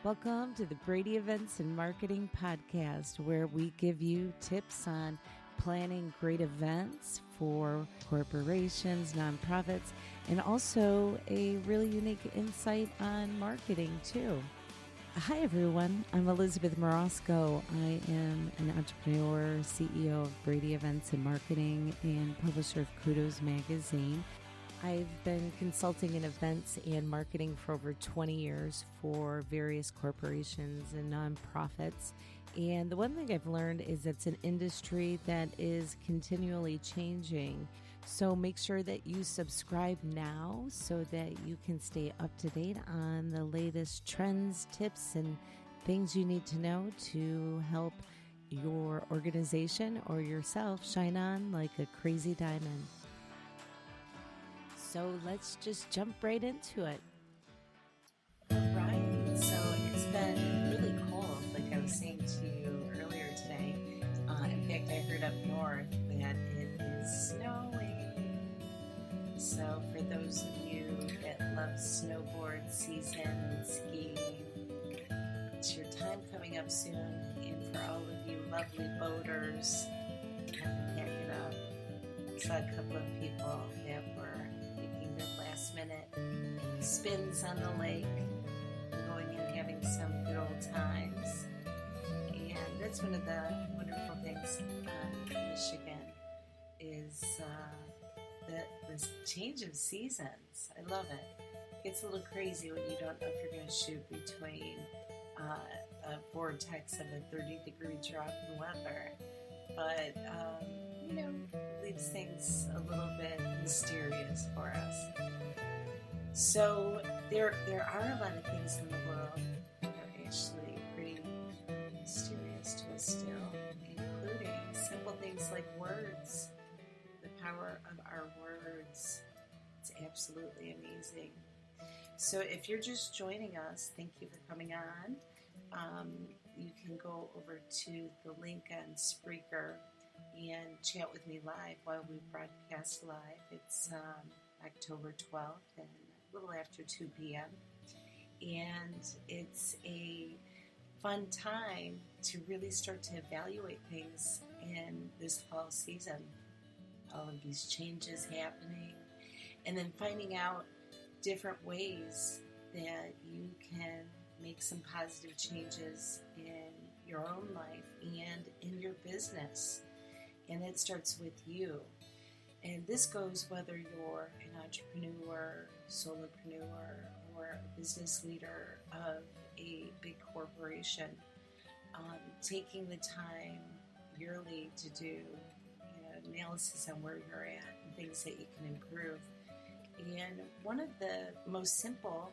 Welcome to the Brady Events and Marketing Podcast, where we give you tips on planning great events for corporations, nonprofits, and also a really unique insight on marketing too. Hi everyone, I'm Elizabeth Morosco. I am an entrepreneur, CEO of Brady Events and Marketing, and publisher of Kudos Magazine. I've been consulting in events and marketing for over 20 years for various corporations and nonprofits. And the one thing I've learned is it's an industry that is continually changing. So make sure that you subscribe now so that you can stay up to date on the latest trends, tips, and things you need to know to help your organization or yourself shine on like a crazy diamond. So let's just jump right into it. All right, so it's been really cold, like I was saying to you earlier today. In fact, I heard up north that it is snowing. So for those of you that love snowboard season and skiing, it's your time coming up soon. And for all of you lovely boaters, have to pack it up. I saw a couple of people that were making their last minute spins on the lake, going and having some good old times. And that's one of the wonderful things on Michigan is the change of seasons. I love it. It gets a little crazy when you don't know if you're going to shoot between a vortex of a 30-degree drop in weather. But, leaves things a little bit mysterious for us. So there are a lot of things in the world that are actually pretty mysterious to us still, including simple things like words. The power of our words. It's absolutely amazing. So if you're just joining us, thank you for coming on. You can go over to the link on Spreaker and chat with me live while we broadcast live. It's October 12th and a little after 2 p.m. And it's a fun time to really start to evaluate things in this fall season. All of these changes happening, and then finding out different ways that you can make some positive changes in your own life and in your business. And it starts with you. And this goes whether you're an entrepreneur, solopreneur, or a business leader of a big corporation. Taking the time yearly to do analysis on where you're at and things that you can improve. And one of the most simple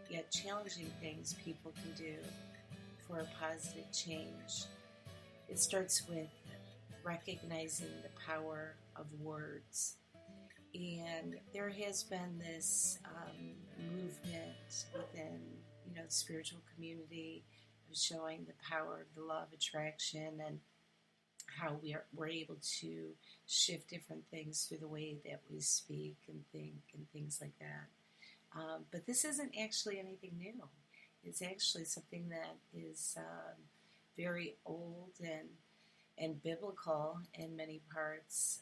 yet challenging things people can do for a positive change, it starts with recognizing the power of words. And there has been this movement within the spiritual community of showing the power of the law of attraction and how we're able to shift different things through the way that we speak and think and things like that. But this isn't actually anything new. It's actually something that is very old and biblical in many parts.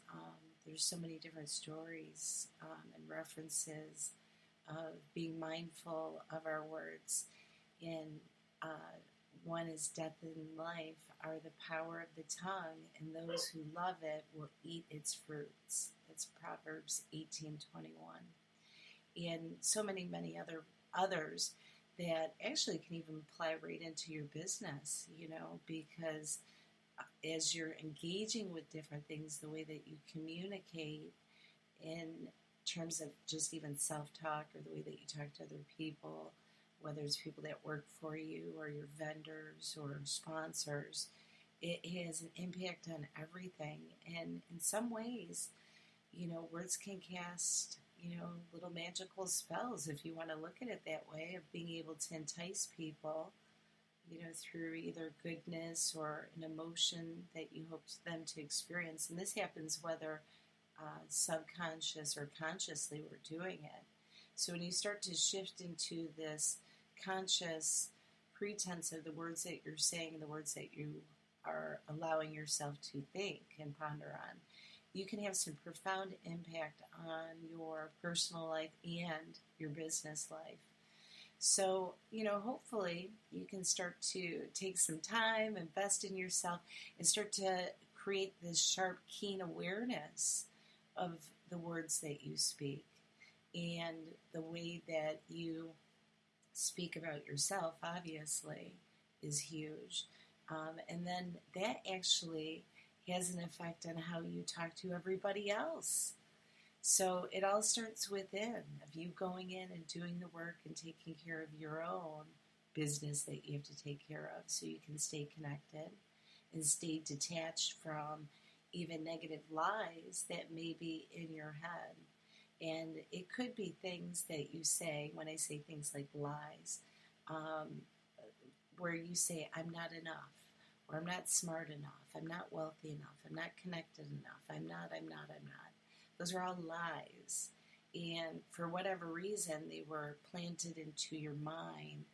There's so many different stories and references of being mindful of our words. And one is death and life are the power of the tongue, and those who love it will eat its fruits. That's Proverbs 18:21. And so many others that actually can even apply right into your business, because as you're engaging with different things, the way that you communicate in terms of just even self-talk or the way that you talk to other people, whether it's people that work for you or your vendors or sponsors, it has an impact on everything. And in some ways, words can cast, little magical spells, if you want to look at it that way, of being able to entice people, through either goodness or an emotion that you hope them to experience. And this happens whether subconscious or consciously we're doing it. So when you start to shift into this conscious pretense of the words that you're saying, the words that you are allowing yourself to think and ponder on, you can have some profound impact on your personal life and your business life. So, hopefully you can start to take some time, invest in yourself, and start to create this sharp, keen awareness of the words that you speak and the way that you speak about yourself, obviously, is huge. And then that actually has an effect on how you talk to everybody else. So it all starts within, of you going in and doing the work and taking care of your own business that you have to take care of so you can stay connected and stay detached from even negative lies that may be in your head. And it could be things that you say, when I say things like lies, where you say, I'm not enough, or I'm not smart enough, I'm not wealthy enough, I'm not connected enough, I'm not. Those are all lies. And for whatever reason, they were planted into your mind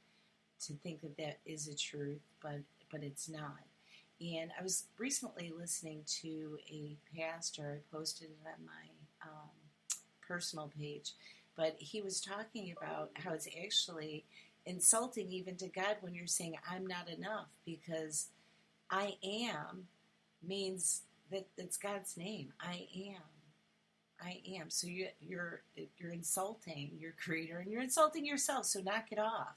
to think that that is a truth, but it's not. And I was recently listening to a pastor. I posted it on my personal page, but he was talking about how it's actually insulting even to God when you're saying, I'm not enough, because I am means that it's God's name. I am. So you're insulting your creator and you're insulting yourself. So knock it off.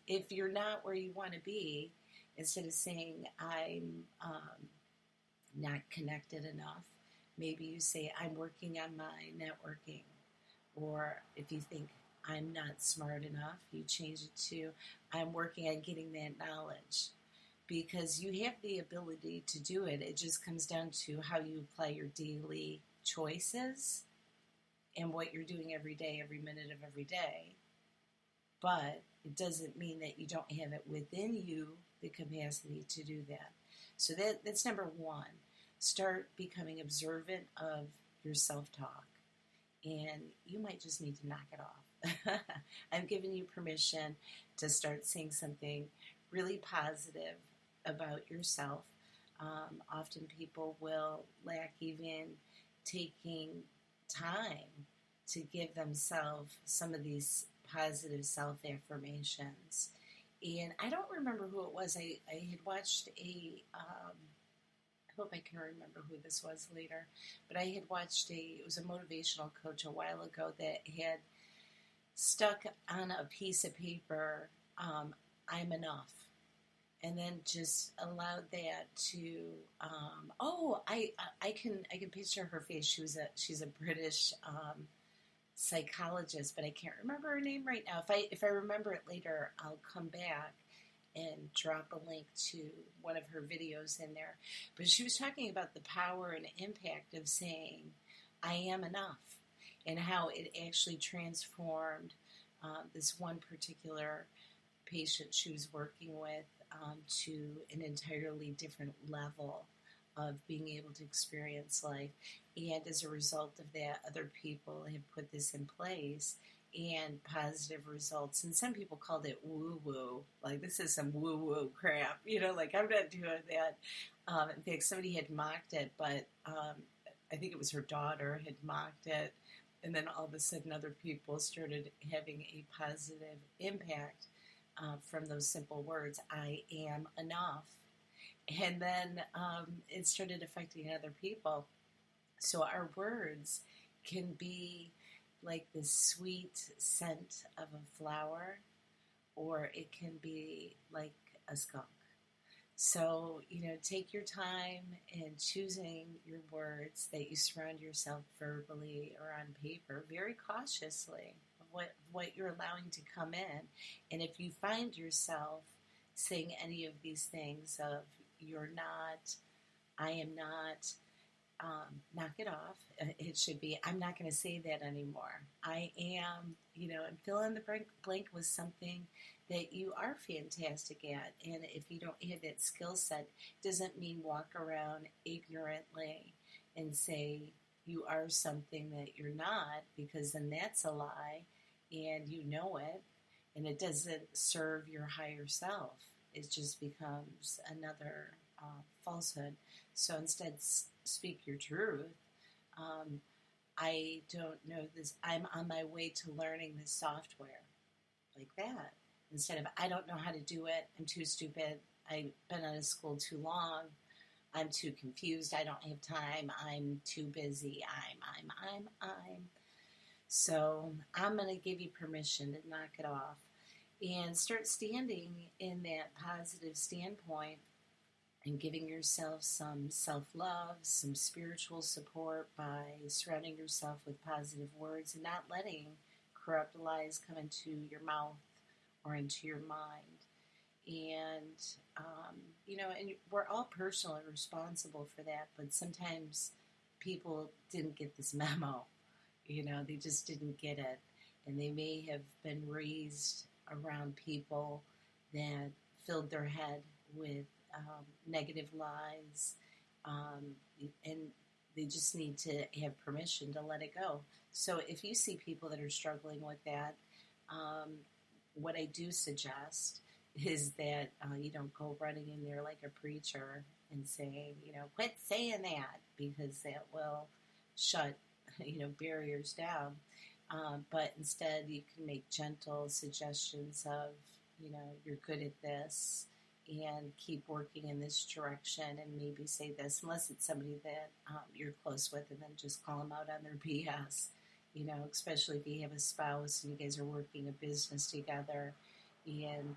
If you're not where you want to be, instead of saying I'm not connected enough, maybe you say I'm working on my networking. Or if you think I'm not smart enough, you change it to I'm working on getting that knowledge. Because you have the ability to do it. It just comes down to how you apply your daily choices and what you're doing every day, every minute of every day. But it doesn't mean that you don't have it within you, the capacity to do that. So that's number one. Start becoming observant of your self-talk. And you might just need to knock it off. I'm giving you permission to start saying something really positive about yourself. Often people will lack even taking time to give themselves some of these positive self-affirmations. And I don't remember who it was. I had watched I hope I can remember who this was later, but I had watched it was a motivational coach a while ago that had stuck on a piece of paper, I'm enough. And then just allowed that to. I can picture her face. She's a British psychologist, but I can't remember her name right now. If I remember it later, I'll come back and drop a link to one of her videos in there. But she was talking about the power and impact of saying I am enough, and how it actually transformed this one particular patient she was working with to an entirely different level of being able to experience life. And as a result of that, other people have put this in place and positive results. And some people called it woo-woo. Like, this is some woo-woo crap. Like, I'm not doing that. In fact, somebody had mocked it, but I think it was her daughter had mocked it. And then all of a sudden other people started having a positive impact from those simple words, I am enough. And then it started affecting other people. So our words can be like the sweet scent of a flower, or it can be like a skunk. So, take your time in choosing your words that you surround yourself verbally or on paper very cautiously of what you're allowing to come in. And if you find yourself saying any of these things of you're not, I am not, knock it off. It should be, I'm not going to say that anymore. I am, and fill in the blank with something that you are fantastic at. And if you don't have that skill set, doesn't mean walk around ignorantly and say you are something that you're not, because then that's a lie and you know it. and it doesn't serve your higher self. It just becomes another falsehood. So instead, speak your truth. Um, I don't know this. I'm on my way to learning this software, like that. Instead of, I don't know how to do it. I'm too stupid. I've been out of school too long. I'm too confused. I don't have time. I'm too busy. I'm. So I'm going to give you permission to knock it off and start standing in that positive standpoint and giving yourself some self-love, some spiritual support by surrounding yourself with positive words and not letting corrupt lies come into your mouth or into your mind. And, and we're all personally responsible for that, but sometimes people didn't get this memo. They just didn't get it. And they may have been raised around people that filled their head with negative lies, and they just need to have permission to let it go. So if you see people that are struggling with that, what I do suggest is that you don't go running in there like a preacher and saying, quit saying that, because that will shut, barriers down. But instead you can make gentle suggestions of, you're good at this and keep working in this direction, and maybe say this, unless it's somebody that you're close with, and then just call them out on their BS, especially if you have a spouse and you guys are working a business together, and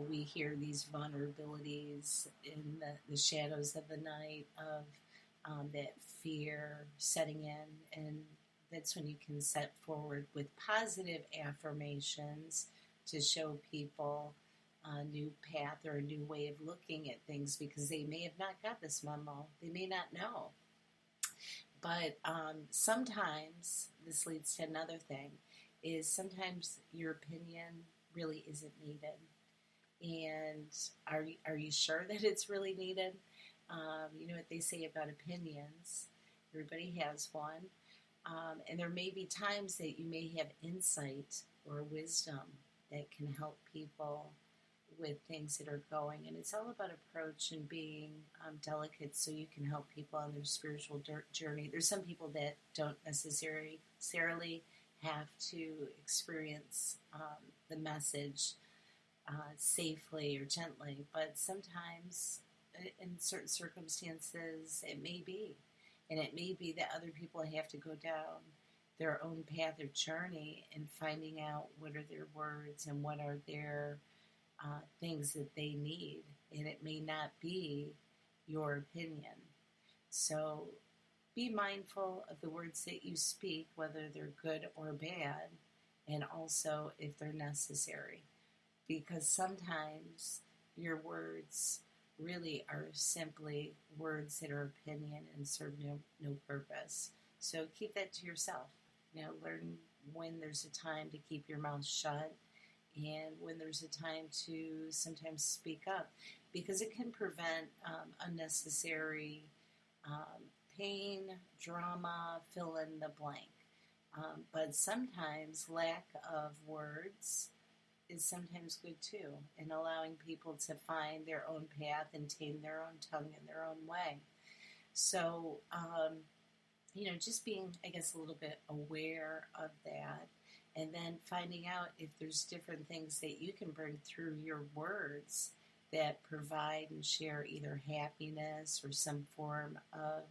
we hear these vulnerabilities in the shadows of the night of that fear setting in, and that's when you can set forward with positive affirmations to show people a new path or a new way of looking at things, because they may have not got this memo. They may not know. But sometimes, this leads to another thing, is sometimes your opinion really isn't needed. And are you sure that it's really needed? You know what they say about opinions. Everybody has one. And there may be times that you may have insight or wisdom that can help people with things that are going. And it's all about approach and being delicate, so you can help people on their spiritual journey. There's some people that don't necessarily have to experience the message safely or gently, but sometimes in certain circumstances it may be. And it may be that other people have to go down their own path or journey in finding out what are their words and what are their things that they need. And it may not be your opinion. So be mindful of the words that you speak, whether they're good or bad, and also if they're necessary. Because sometimes your words really are simply words that are opinion and serve no purpose. So keep that to yourself. Learn when there's a time to keep your mouth shut and when there's a time to sometimes speak up, because it can prevent unnecessary pain, drama, fill in the blank. But sometimes lack of words is sometimes good too, in allowing people to find their own path and tame their own tongue in their own way. So, just being, I guess, a little bit aware of that, and then finding out if there's different things that you can bring through your words that provide and share either happiness or some form of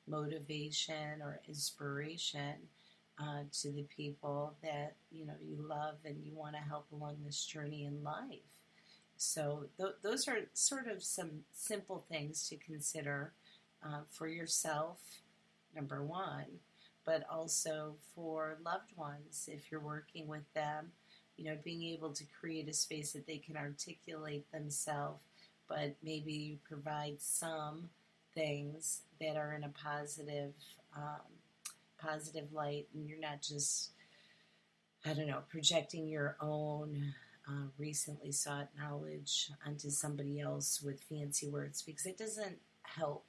motivation or inspiration to the people that you love and you want to help along this journey in life. So those are sort of some simple things to consider for yourself, number one, but also for loved ones. If you're working with them, being able to create a space that they can articulate themselves, but maybe you provide some things that are in a positive light, and you're not just, projecting your own recently sought knowledge onto somebody else with fancy words, because it doesn't help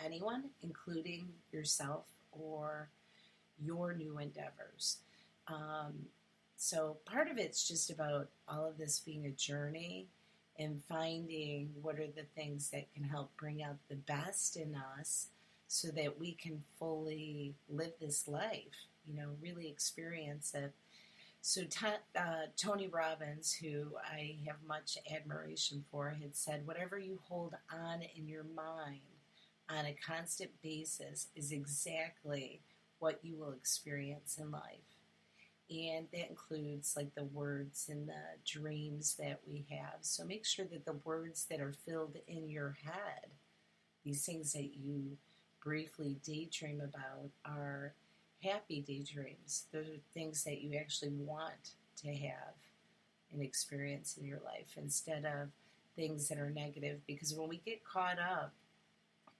anyone, including yourself or your new endeavors. So part of it's just about all of this being a journey and finding what are the things that can help bring out the best in us so that we can fully live this life, really experience it. So Tony Robbins, who I have much admiration for, had said, whatever you hold on in your mind on a constant basis is exactly what you will experience in life. And that includes like the words and the dreams that we have. So make sure that the words that are filled in your head, these things that you briefly daydream about, are happy daydreams. Those are things that you actually want to have and experience in your life instead of things that are negative. Because when we get caught up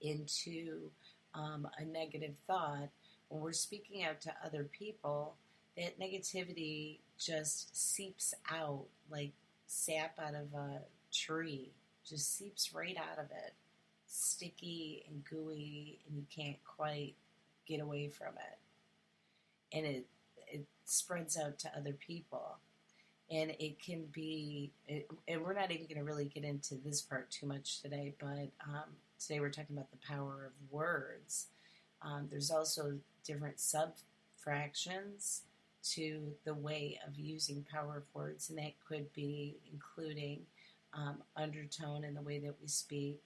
into a negative thought, when we're speaking out to other people, that negativity just seeps out like sap out of a tree, just seeps right out of it, sticky and gooey, and you can't quite get away from it. And it spreads out to other people. And it can be, and we're not even going to really get into this part too much today, but today we're talking about the power of words. There's also different sub-fractions to the way of using power of words, and that could be including undertone in the way that we speak,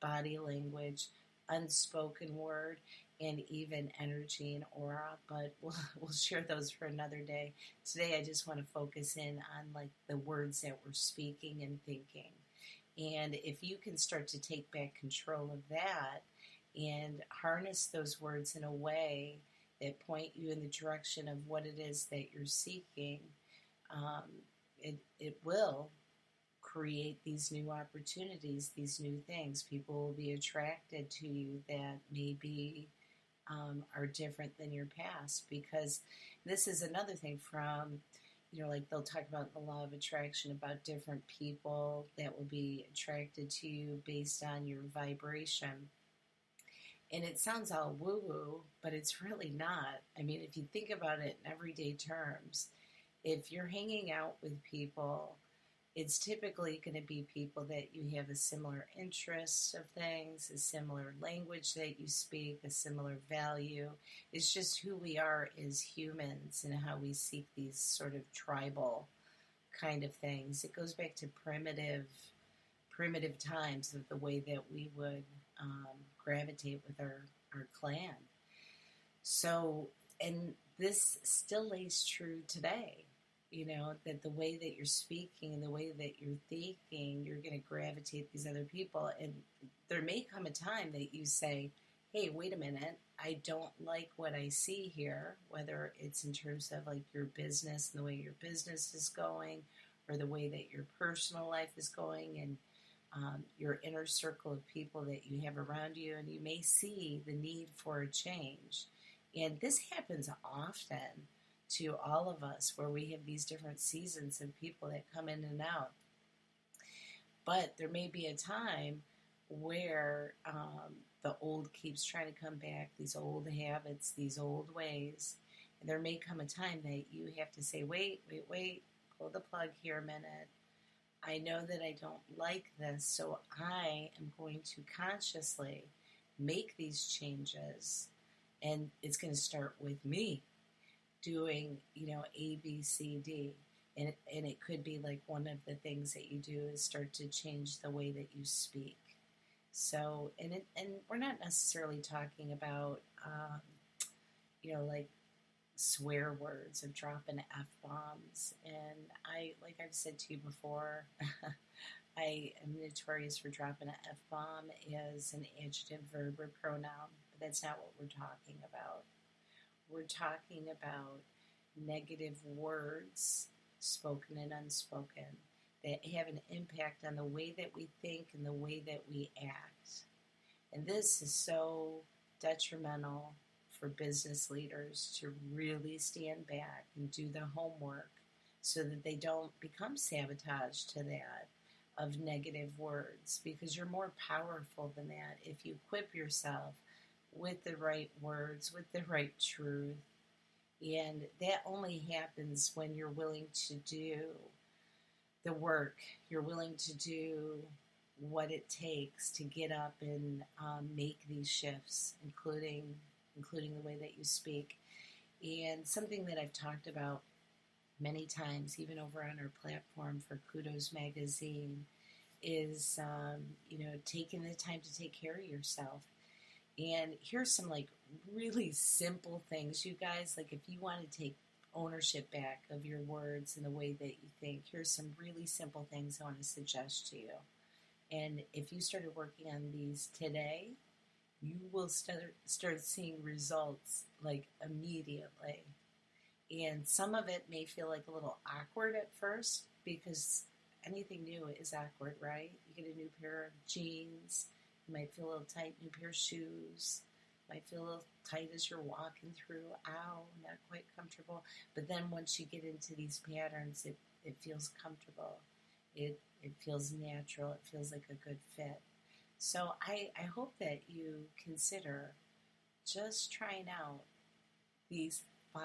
body language, unspoken word, and even energy and aura, but we'll share those for another day. Today I just want to focus in on like the words that we're speaking and thinking. And if you can start to take back control of that and harness those words in a way that point you in the direction of what it is that you're seeking, it will create these new opportunities, these new things. People will be attracted to you that maybe are different than your past, because this is another thing from, like they'll talk about the law of attraction, about different people that will be attracted to you based on your vibration. And it sounds all woo-woo, but it's really not. I mean, if you think about it in everyday terms, if you're hanging out with people, it's typically going to be people that you have a similar interest of things, a similar language that you speak, a similar value. It's just who we are as humans and how we seek these sort of tribal kind of things. It goes back to primitive times of the way that we would gravitate with our clan. So, and this still lays true today. That the way that you're speaking and the way that you're thinking, you're going to gravitate these other people. And there may come a time that you say, hey, wait a minute, I don't like what I see here, whether it's in terms of like your business and the way your business is going, or the way that your personal life is going, and your inner circle of people that you have around you, and you may see the need for a change. And this happens often to all of us, where we have these different seasons of people that come in and out. But there may be a time where the old keeps trying to come back, these old habits, these old ways. And there may come a time that you have to say, wait, pull the plug here a minute. I know that I don't like this, so I am going to consciously make these changes. And it's going to start with me doing, A, B, C, D. And it could be like one of the things that you do is start to change the way that you speak. So, and we're not necessarily talking about, like swear words of dropping F-bombs. And like I've said to you before, I am notorious for dropping an F-bomb as an adjective, verb, or pronoun. But that's not what we're talking about. We're talking about negative words, spoken and unspoken, that have an impact on the way that we think and the way that we act. And this is so detrimental for business leaders to really stand back and do the homework so that they don't become sabotaged to that of negative words, because you're more powerful than that if you equip yourself with the right words, with the right truth, And that only happens when you're willing to do the work. You're willing to do what it takes to get up and make these shifts, including the way that you speak. And something that I've talked about many times, even over on our platform for Kudos Magazine, is taking the time to take care of yourself. And here's some like really simple things, you guys. Like if you want to take ownership back of your words and the way that you think, here's some really simple things I want to suggest to you. And if you started working on these today, you will start seeing results like immediately. And some of it may feel like a little awkward at first because anything new is awkward, right? You get a new pair of jeans, you might feel a little tight, new pair of shoes, might feel a little tight as you're walking through, ow, not quite comfortable. But then once you get into these patterns, it feels comfortable. It feels natural. It feels like a good fit. So I hope that you consider just trying out these 5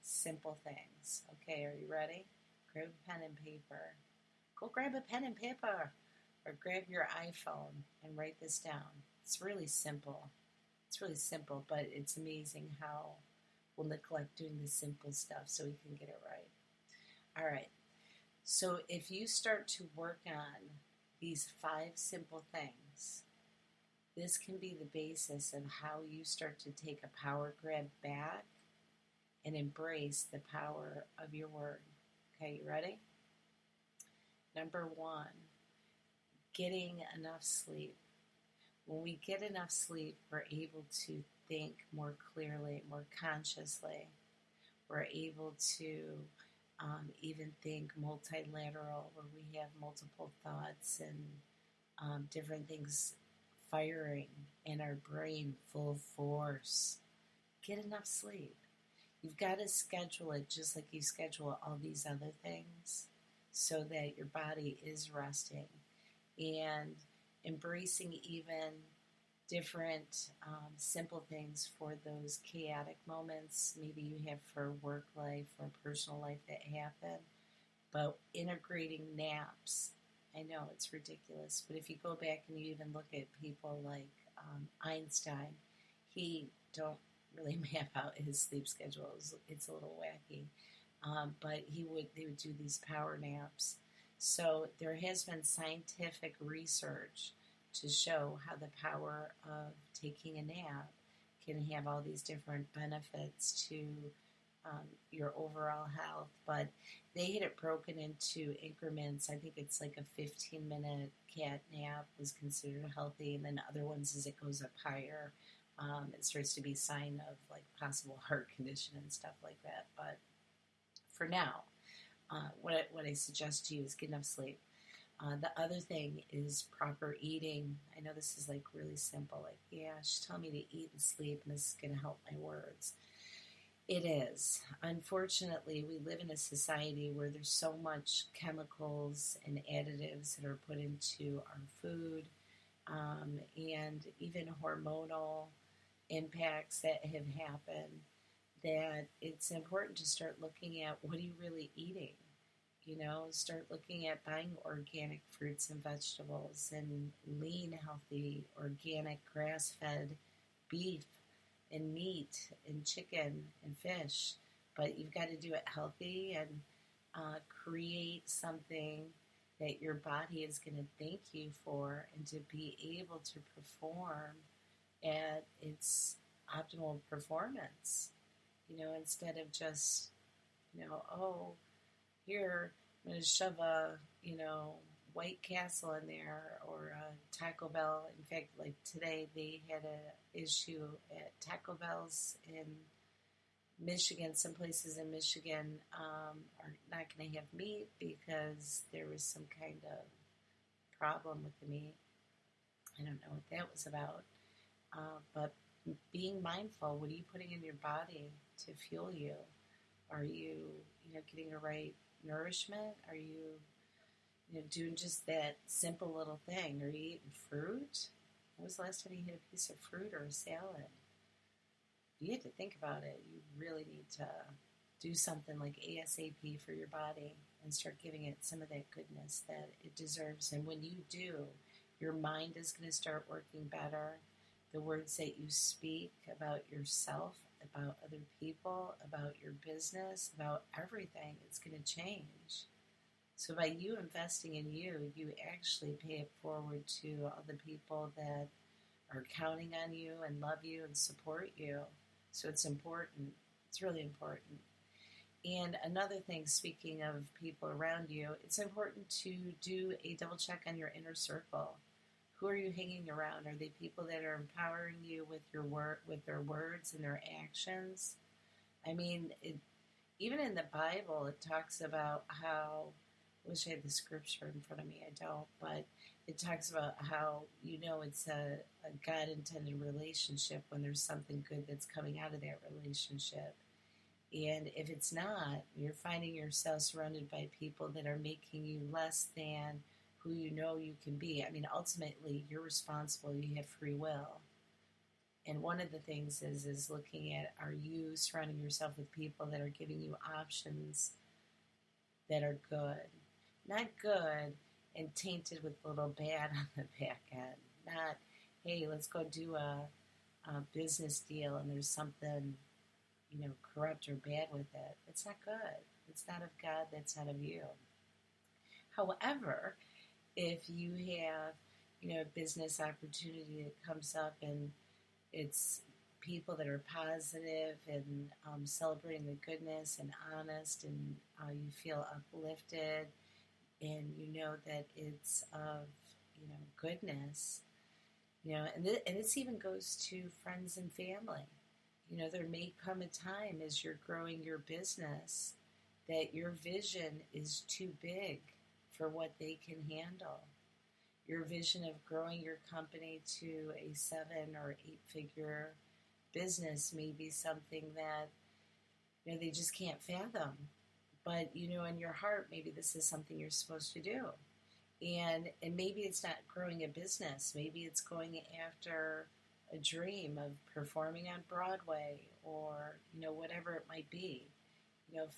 simple things. Okay, are you ready? Grab a pen and paper. Go grab a pen and paper or grab your iPhone and write this down. It's really simple. It's really simple, but it's amazing how we'll neglect doing the simple stuff so we can get it right. All right. So if you start to work on these 5 simple things, this can be the basis of how you start to take a power grab back and embrace the power of your word. Okay, you ready? Number 1, getting enough sleep. When we get enough sleep, we're able to think more clearly, more consciously. We're able to even think multilateral, where we have multiple thoughts and different things firing in our brain full force. Get enough sleep. You've got to schedule it just like you schedule all these other things so that your body is resting and embracing even different simple things for those chaotic moments maybe you have for work life or personal life that happen. But integrating naps, I know it's ridiculous, but if you go back and you even look at people like Einstein, he don't really map out his sleep schedule. It's a little wacky, but they would do these power naps. So there has been scientific research to show how the power of taking a nap can have all these different benefits to your overall health. But they had it broken into increments. I think it's like a 15-minute cat nap was considered healthy, and then other ones as it goes up higher, it starts to be a sign of like possible heart condition and stuff like that. But for now, what I suggest to you is get enough sleep. The other thing is proper eating. I know this is like really simple. Like, yeah, she's telling me to eat and sleep, and this is going to help my words. It is. Unfortunately, we live in a society where there's so much chemicals and additives that are put into our food, and even hormonal impacts that have happened, that it's important to start looking at what are you really eating. Start looking at buying organic fruits and vegetables and lean, healthy, organic, grass-fed beef and meat and chicken and fish. But you've got to do it healthy and create something that your body is going to thank you for and to be able to perform at its optimal performance. Instead of just, oh, here, I'm going to shove a, White Castle in there or a Taco Bell. In fact, like today, they had an issue at Taco Bell's in Michigan. Some places in Michigan are not going to have meat because there was some kind of problem with the meat. I don't know what that was about. But being mindful, what are you putting in your body to fuel you? Are you, getting the right nourishment? Are you, doing just that simple little thing? Are you eating fruit? When was the last time you had a piece of fruit or a salad? you have to think about it. You really need to do something like ASAP for your body and start giving it some of that goodness that it deserves. And when you do, your mind is going to start working better. The words that you speak about yourself, about other people, about your business, about everything, it's going to change. So by you investing in you, you actually pay it forward to all the people that are counting on you and love you and support you. So it's important. It's really important. And another thing, speaking of people around you, it's important to do a double check on your inner circle. Who are you hanging around? Are they people that are empowering you with with their words and their actions? I mean, even in the Bible, it talks about how. I wish I had the scripture in front of me. I don't, but it talks about how it's a God intended relationship when there's something good that's coming out of that relationship. And if it's not, you're finding yourself surrounded by people that are making you less than who you can be. I mean, ultimately, you're responsible. You have free will. And one of the things is looking at, are you surrounding yourself with people that are giving you options that are good? Not good and tainted with a little bad on the back end. Not, hey, let's go do a business deal and there's something corrupt or bad with it. It's not good. It's not of God. That's not of you. However, if you have, a business opportunity that comes up and it's people that are positive and celebrating the goodness and honest, and you feel uplifted, and that it's of, goodness, and this even goes to friends and family. There may come a time as you're growing your business that your vision is too big for what they can handle. Your vision of growing your company to a 7 or 8 figure business may be something that they just can't fathom. But in your heart, maybe this is something you're supposed to do. And maybe it's not growing a business. Maybe it's going after a dream of performing on Broadway or, whatever it might be.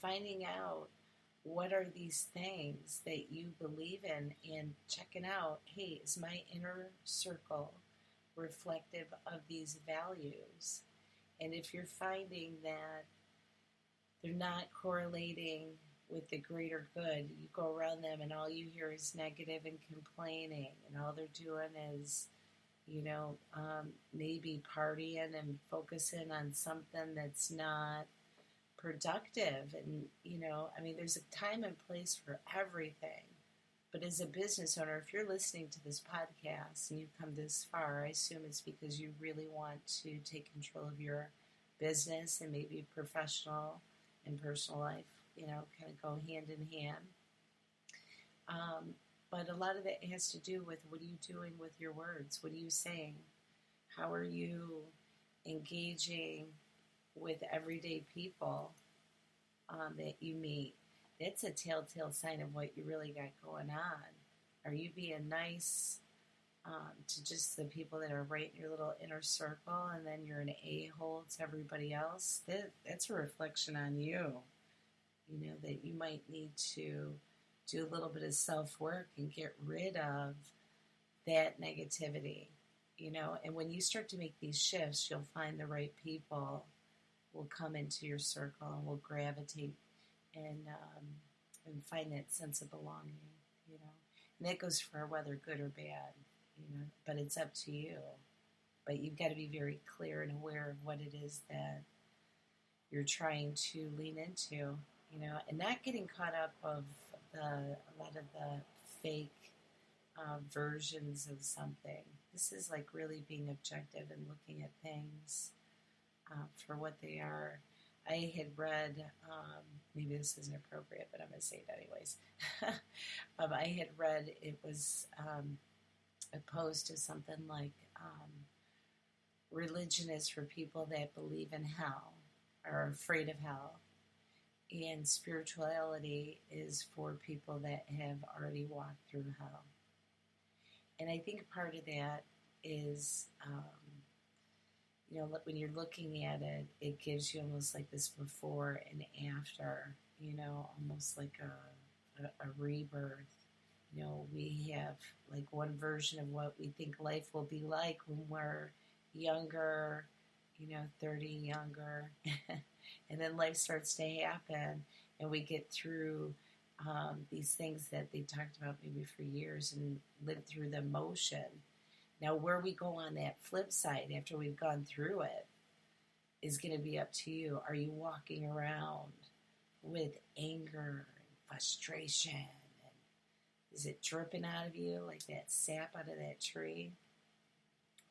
Finding out what are these things that you believe in and checking out, hey, is my inner circle reflective of these values? And if you're finding that they're not correlating with the greater good, you go around them and all you hear is negative and complaining, and all they're doing is maybe partying and focusing on something that's not productive. And, there's a time and place for everything. But as a business owner, if you're listening to this podcast and you've come this far, I assume it's because you really want to take control of your business and maybe professional and personal life, kind of go hand in hand. But a lot of that has to do with, what are you doing with your words? What are you saying? How are you engaging with everyday people that you meet? That's a telltale sign of what you really got going on. Are you being nice to just the people that are right in your little inner circle, and then you're an a-hole to everybody else? That's a reflection on you. That you might need to do a little bit of self-work and get rid of that negativity, and when you start to make these shifts, you'll find the right people will come into your circle and will gravitate and find that sense of belonging, and that goes for whether good or bad, but it's up to you. But you've got to be very clear and aware of what it is that you're trying to lean into, and not getting caught up of a lot of the fake versions of something. This is like really being objective and looking at things for what they are. I had read, maybe this isn't appropriate, but I'm going to say it anyways. I had read, it was opposed to something like, religion is for people that believe in hell or are afraid of hell. And spirituality is for people that have already walked through hell. And I think part of that is, when you're looking at it, it gives you almost like this before and after, almost like a rebirth. We have like one version of what we think life will be like when we're younger, 30 younger, and then life starts to happen, and we get through these things that they talked about maybe for years and live through the motion. Now, where we go on that flip side after we've gone through it is going to be up to you. Are you walking around with anger and frustration? And is it dripping out of you like that sap out of that tree?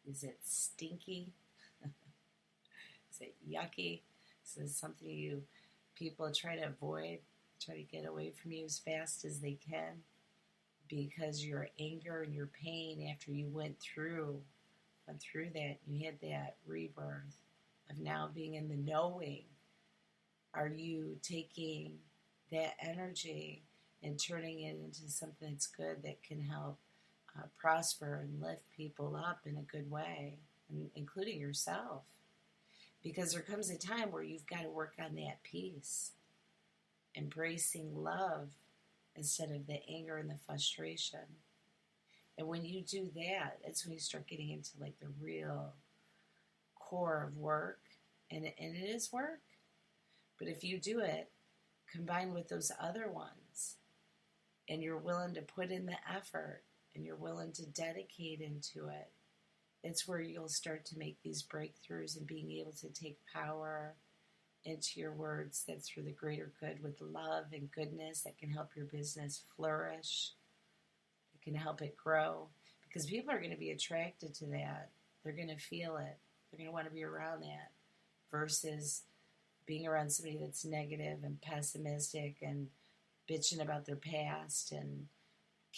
Is it stinky? Is it yucky? Is it something people try to avoid, try to get away from you as fast as they can? Because your anger and your pain after you went through that, you had that rebirth of now being in the knowing. Are you taking that energy and turning it into something that's good that can help prosper and lift people up in a good way, including yourself? Because there comes a time where you've got to work on that peace, embracing love instead of the anger and the frustration. And when you do that, that's when you start getting into like the real core of work. And it is work. But if you do it combined with those other ones, and you're willing to put in the effort, and you're willing to dedicate into it, it's where you'll start to make these breakthroughs and being able to take power into your words that's for the greater good with love and goodness that can help your business flourish. It can help it grow because people are going to be attracted to that. They're going to feel it. They're going to want to be around that versus being around somebody that's negative and pessimistic and bitching about their past and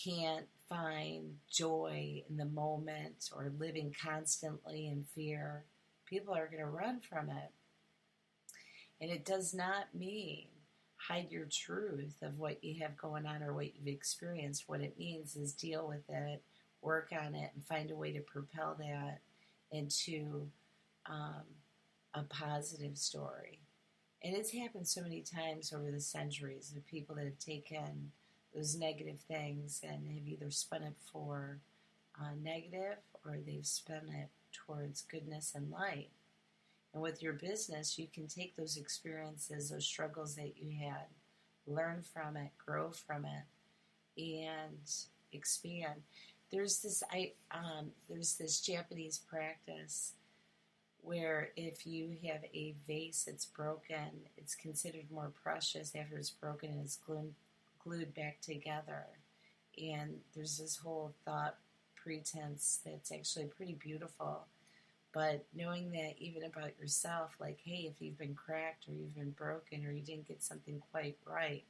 can't find joy in the moment or living constantly in fear. People are going to run from it. And it does not mean hide your truth of what you have going on or what you've experienced. What it means is deal with it, work on it, and find a way to propel that into a positive story. And it's happened so many times over the centuries of people that have taken those negative things and have either spun it for negative or they've spun it towards goodness and light. And with your business, you can take those experiences, those struggles that you had, learn from it, grow from it, and expand. There's this Japanese practice where if you have a vase that's broken, it's considered more precious after it's broken and it's glued back together. And there's this whole thought pretense that's actually pretty beautiful. But knowing that even about yourself, like, hey, if you've been cracked or you've been broken or you didn't get something quite right,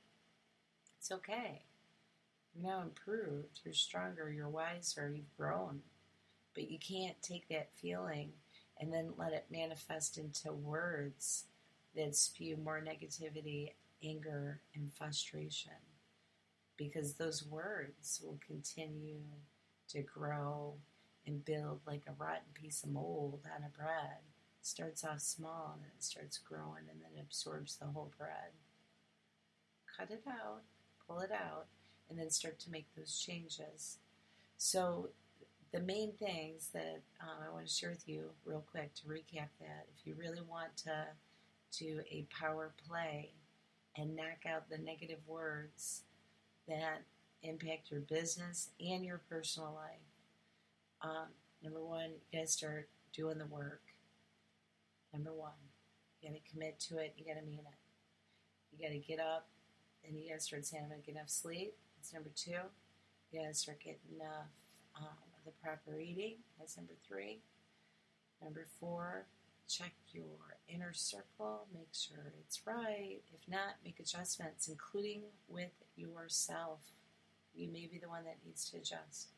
it's okay. You're now improved, you're stronger, you're wiser, you've grown. But you can't take that feeling and then let it manifest into words that spew more negativity, anger, and frustration. Because those words will continue to grow and build like a rotten piece of mold on a bread. It starts off small and then it starts growing and then absorbs the whole bread. Cut it out, pull it out, and then start to make those changes. So the main things that I want to share with you real quick to recap that, if you really want to do a power play and knock out the negative words that impact your business and your personal life, number one, you got to start doing the work. Number one, you got to commit to it. You got to mean it. You got to get up and you got to start saying, I'm going to get enough sleep. That's number two. You got to start getting enough of the proper eating. That's number three. Number four, check your inner circle. Make sure it's right. If not, make adjustments, including with yourself. You may be the one that needs to adjust.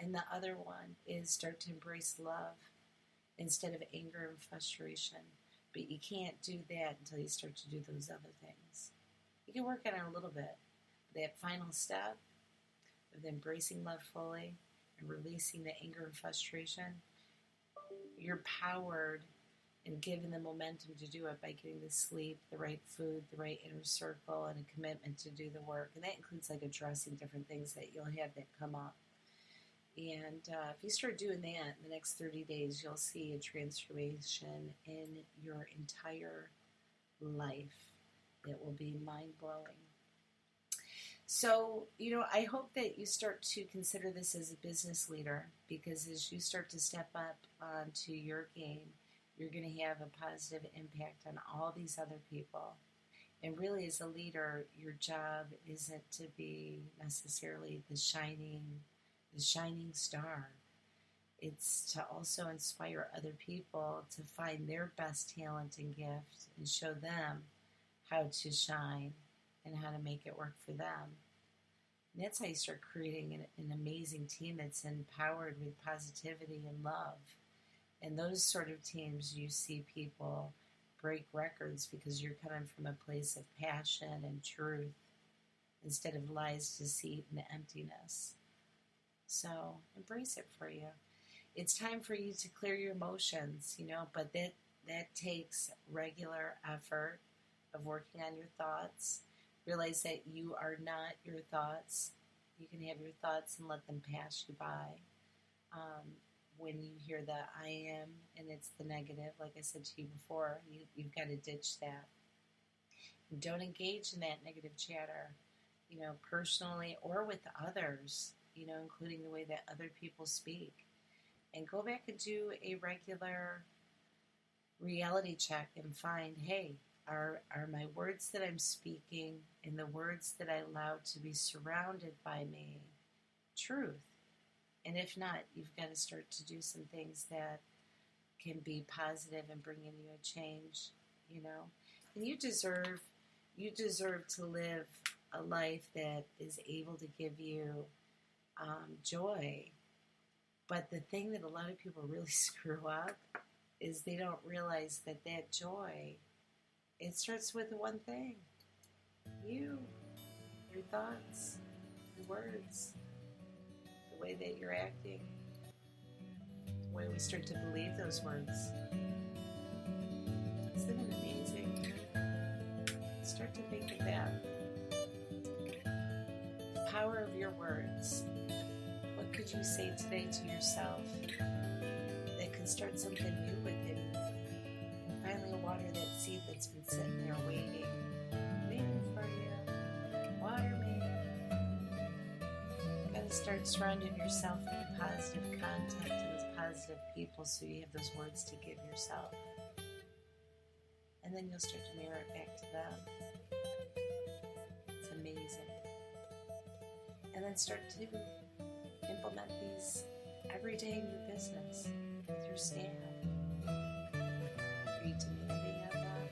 And the other one is start to embrace love instead of anger and frustration. But you can't do that until you start to do those other things. You can work on it a little bit. That final step of embracing love fully and releasing the anger and frustration, you're powered and given the momentum to do it by getting the sleep, the right food, the right inner circle, and a commitment to do the work. And that includes like addressing different things that you'll have that come up. And if you start doing that in the next 30 days, you'll see a transformation in your entire life. It will be mind-blowing. So, I hope that you start to consider this as a business leader, because as you start to step up onto your game, you're going to have a positive impact on all these other people. And really, as a leader, your job isn't to be necessarily the shining star. It's to also inspire other people to find their best talent and gift and show them how to shine and how to make it work for them. And that's how you start creating an amazing team that's empowered with positivity and love. And those sort of teams, you see people break records because you're coming from a place of passion and truth instead of lies, deceit, and emptiness. So embrace it for you. It's time for you to clear your emotions, but that takes regular effort of working on your thoughts. Realize that you are not your thoughts. You can have your thoughts and let them pass you by. When you hear the I am and it's the negative, like I said to you before, you've got to ditch that. And don't engage in that negative chatter, personally or with others, including the way that other people speak. And go back and do a regular reality check and find, hey, are my words that I'm speaking and the words that I allow to be surrounded by me truth? And if not, you've got to start to do some things that can be positive and bring in you a change, And you deserve to live a life that is able to give you joy. But the thing that a lot of people really screw up is they don't realize that joy, it starts with one thing. You, your thoughts, your words, the way that you're acting, the way we start to believe those words. Isn't it amazing? Start to think of that. The power of your words. What could you say today to yourself that could start something new within you? And finally water that seed that's been sitting there waiting for you. Water me. You gotta start surrounding yourself with positive content and with positive people so you have those words to give yourself. And then you'll start to mirror it back to them. It's amazing. And then start to implement these every day in your business with your staff. Are you demanding of them?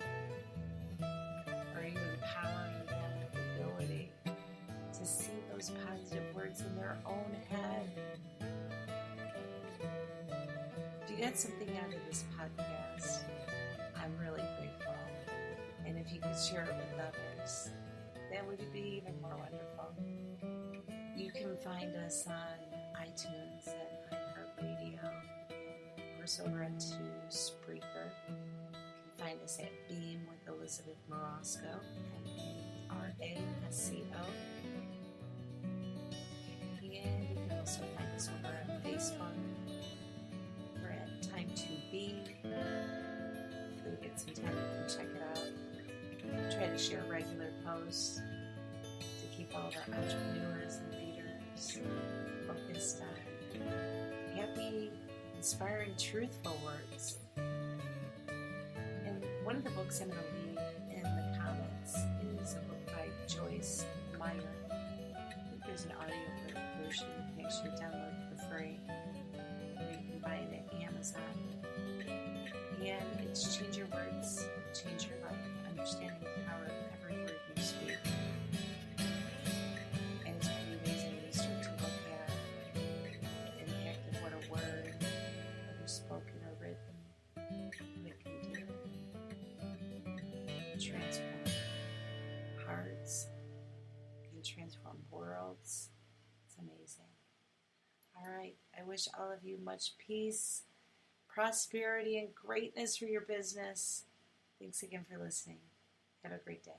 Or are you empowering them with the ability to see those positive words in their own head? If you got something out of this podcast, I'm really grateful. And if you could share it with others, that would be even more wonderful. You can find us on iTunes and iHeartRadio, of course over onto Spreaker. You can find us at Beam with Elizabeth Morosco, Marasco. And you can also find us over on Facebook. We're at Time to Be. If you get some time, you can check it out. Try to share regular posts to keep all the entrepreneurs and leaders focused on happy, inspiring, truthful words. And one of the books I'm going to leave in the comments is a book by JOYCE, MEYER. I think there's an audio version you can actually download for free, or you can buy it at Amazon. And it's Change Your Words, Change Your Life, understanding the power of every word you speak. And it's pretty amazing when you start to look at the impact of what a word, whether spoken or written, what it can do. Transform hearts, can transform worlds. It's amazing. All right, I wish all of you much peace, prosperity and greatness for your business. Thanks again for listening. Have a great day.